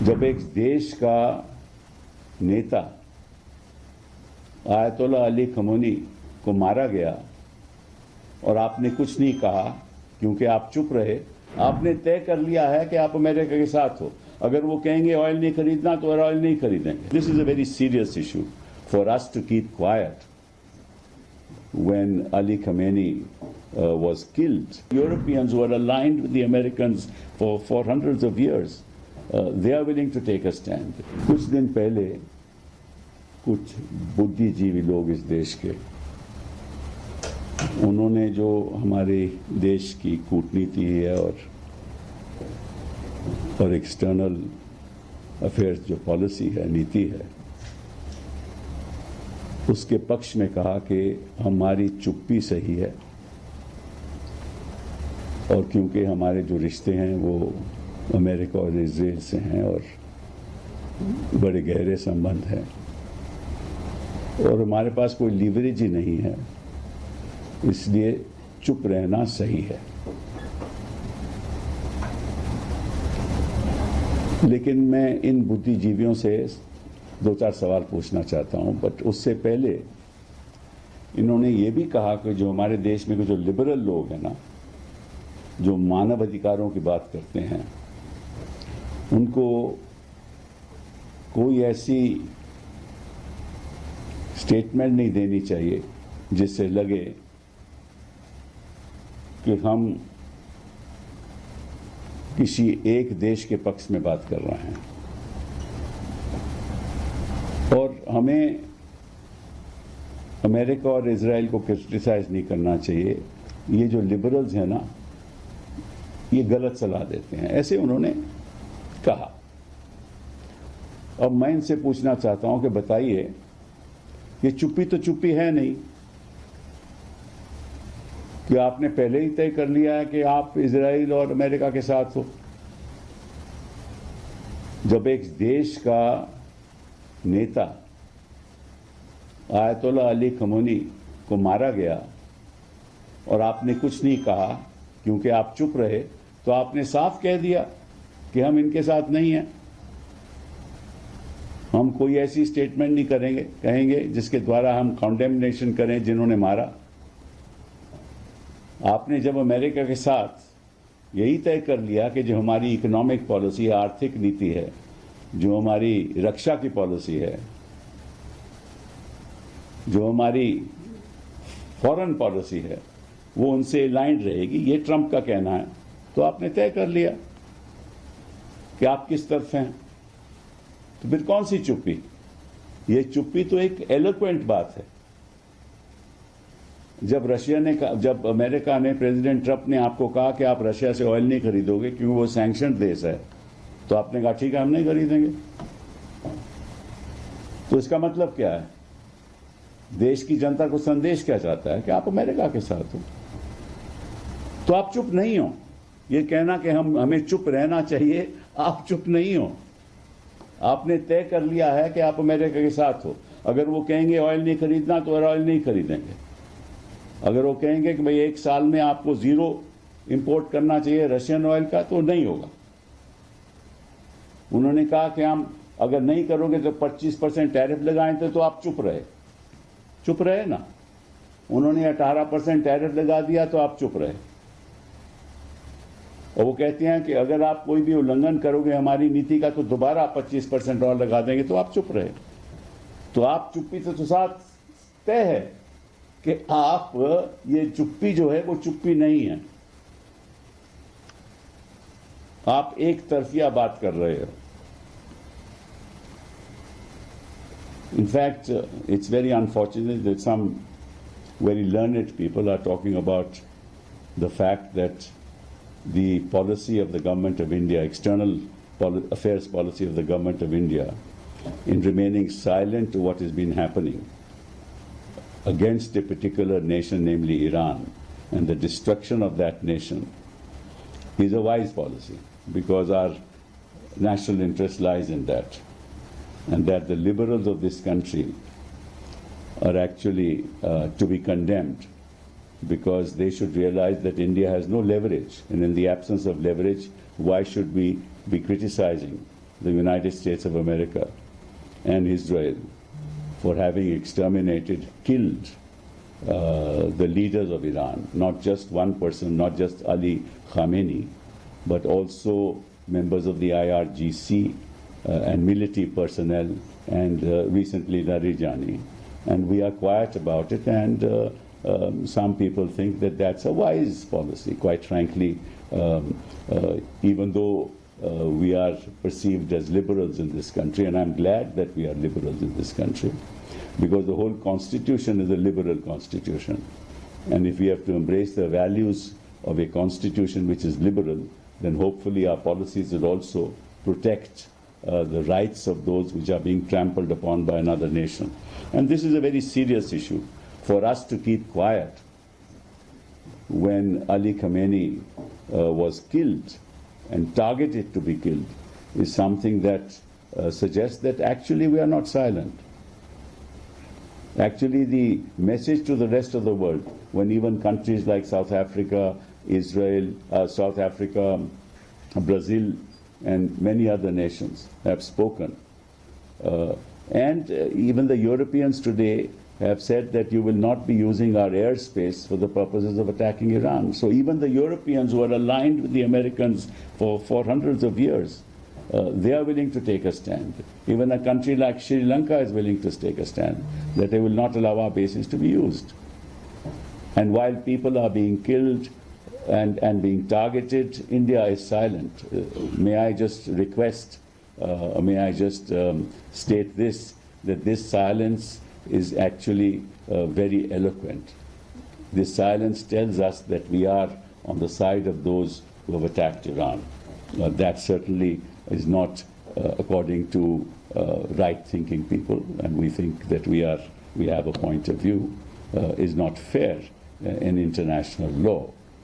जब एक देश का नेता आयतुल्लाह अली खमोनी को मारा गया और आपने कुछ नहीं कहा क्योंकि आप चुप रहे, आपने तय कर लिया है कि आप अमेरिका के साथ हो। अगर वो कहेंगे ऑयल नहीं खरीदना तो ऑयल नहीं खरीदेंगे। This is a very serious issue for us to keep quiet when Ali Khamenei was killed. Europeans who are aligned with the Americans for hundreds of years, they are willing to take a stand. कुछ दिन पहले कुछ बुद्धिजीवी लोग इस देश के, उन्होंने जो हमारे देश की कूटनीति है और एक्सटर्नल अफेयर्स जो पॉलिसी है, नीति है, उसके पक्ष में कहा कि हमारी चुप्पी सही है और क्योंकि हमारे जो रिश्ते हैं वो अमेरिका और इजराइल से हैं और बड़े गहरे संबंध हैं और हमारे पास कोई लीवरेज ही नहीं है, इसलिए चुप रहना सही है। लेकिन मैं इन बुद्धिजीवियों से दो चार सवाल पूछना चाहता हूं, बट उससे पहले इन्होंने ये भी कहा कि जो हमारे देश में जो लिबरल लोग हैं ना, जो मानव अधिकारों की बात करते हैं, उनको कोई ऐसी स्टेटमेंट नहीं देनी चाहिए जिससे लगे कि हम किसी एक देश के पक्ष में बात कर रहे हैं। और हमें अमेरिका और इजराइल को क्रिटिसाइज नहीं करना चाहिए। ये जो लिबरल्स हैं ना, ये गलत सलाह देते हैं, ऐसे उन्होंने कहा। अब मैं इनसे पूछना चाहता हूं कि बताइए, ये चुप्पी तो चुप्पी है नहीं कि आपने पहले ही तय कर लिया है कि आप इजराइल और अमेरिका के साथ हो। जब एक देश का नेता आयतुल्लाह अली खमोनी को मारा गया और आपने कुछ नहीं कहा क्योंकि आप चुप रहे, तो आपने साफ कह दिया कि हम इनके साथ नहीं हैं, हम कोई ऐसी स्टेटमेंट नहीं कहेंगे जिसके द्वारा हम कॉन्डेमनेशन करें जिन्होंने मारा। आपने जब अमेरिका के साथ यही तय कर लिया कि जो हमारी इकोनॉमिक पॉलिसी है, आर्थिक नीति है, जो हमारी रक्षा की पॉलिसी है, जो हमारी फॉरेन पॉलिसी है, वो उनसे अलाइंड रहेगी, ये ट्रंप का कहना है, तो आपने तय कर लिया कि आप किस तरफ हैं। तो फिर कौन सी चुप्पी? ये चुप्पी तो एक एलोक्वेंट बात है। जब अमेरिका ने, प्रेसिडेंट ट्रंप ने आपको कहा कि आप रशिया से ऑयल नहीं खरीदोगे क्योंकि वो सैंक्शन देश है, तो आपने कहा ठीक है, हम नहीं खरीदेंगे। तो इसका मतलब क्या है? देश की जनता को संदेश क्या चाहता है कि आप अमेरिका के साथ हो, तो आप चुप नहीं हो। ये कहना कि हमें चुप रहना चाहिए, आप चुप नहीं हो। आपने तय कर लिया है कि आप अमेरिका के साथ हो। अगर वो कहेंगे ऑयल नहीं खरीदना तो ऑयल नहीं खरीदेंगे। अगर वो कहेंगे कि भाई एक साल में आपको जीरो इंपोर्ट करना चाहिए रशियन ऑयल का, तो नहीं होगा। उन्होंने कहा कि हम अगर नहीं करोगे तो 25% टैरिफ लगाएं, तो आप चुप रहे ना। उन्होंने 18% टैरिफ लगा दिया तो आप चुप रहे। और वो कहते हैं कि अगर आप कोई भी उल्लंघन करोगे हमारी नीति का तो दोबारा 25% और लगा देंगे, तो आप चुप रहे। तो आप चुप्पी तो साथ तय है कि आप, ये चुप्पी जो है वो चुप्पी नहीं है, आप एक तरफिया बात कर रहे हो। In fact, it's very unfortunate that some very learned people are talking about the fact that the policy of the government of India, external affairs policy of the government of India, in remaining silent to what has been happening against a particular nation, namely Iran, and the destruction of that nation, is a wise policy, because our national interest lies in that. And that the liberals of this country are actually to be condemned, because they should realize that India has no leverage, and in the absence of leverage, why should we be criticizing the United States of America and Israel for having exterminated, killed the leaders of Iran, not just one person, not just Ali Khamenei, but also members of the IRGC and military personnel, and recently Larijani. And we are quiet about it, and some people think that that's a wise policy, quite frankly, even though we are perceived as liberals in this country, and I'm glad that we are liberals in this country, because the whole constitution is a liberal constitution. And if we have to embrace the values of a constitution which is liberal, then hopefully our policies will also protect the rights of those which are being trampled upon by another nation. And this is a very serious issue. For us to keep quiet when Ali Khamenei was killed and targeted to be killed is something that suggests that actually we are not silent. Actually, the message to the rest of the world, when even countries like South Africa, Israel, Brazil, and many other nations have spoken, and even the Europeans today have said that you will not be using our airspace for the purposes of attacking Iran. So even the Europeans who are aligned with the Americans for hundreds of years, they are willing to take a stand. Even a country like Sri Lanka is willing to take a stand, that they will not allow our bases to be used. And while people are being killed and being targeted, India is silent. May I just request, may I just state this, that this silence is actually very eloquent. This silence tells us that we are on the side of those who have attacked Iran. That certainly is not according to right-thinking people, and we think that we have a point of view, is not fair in international law.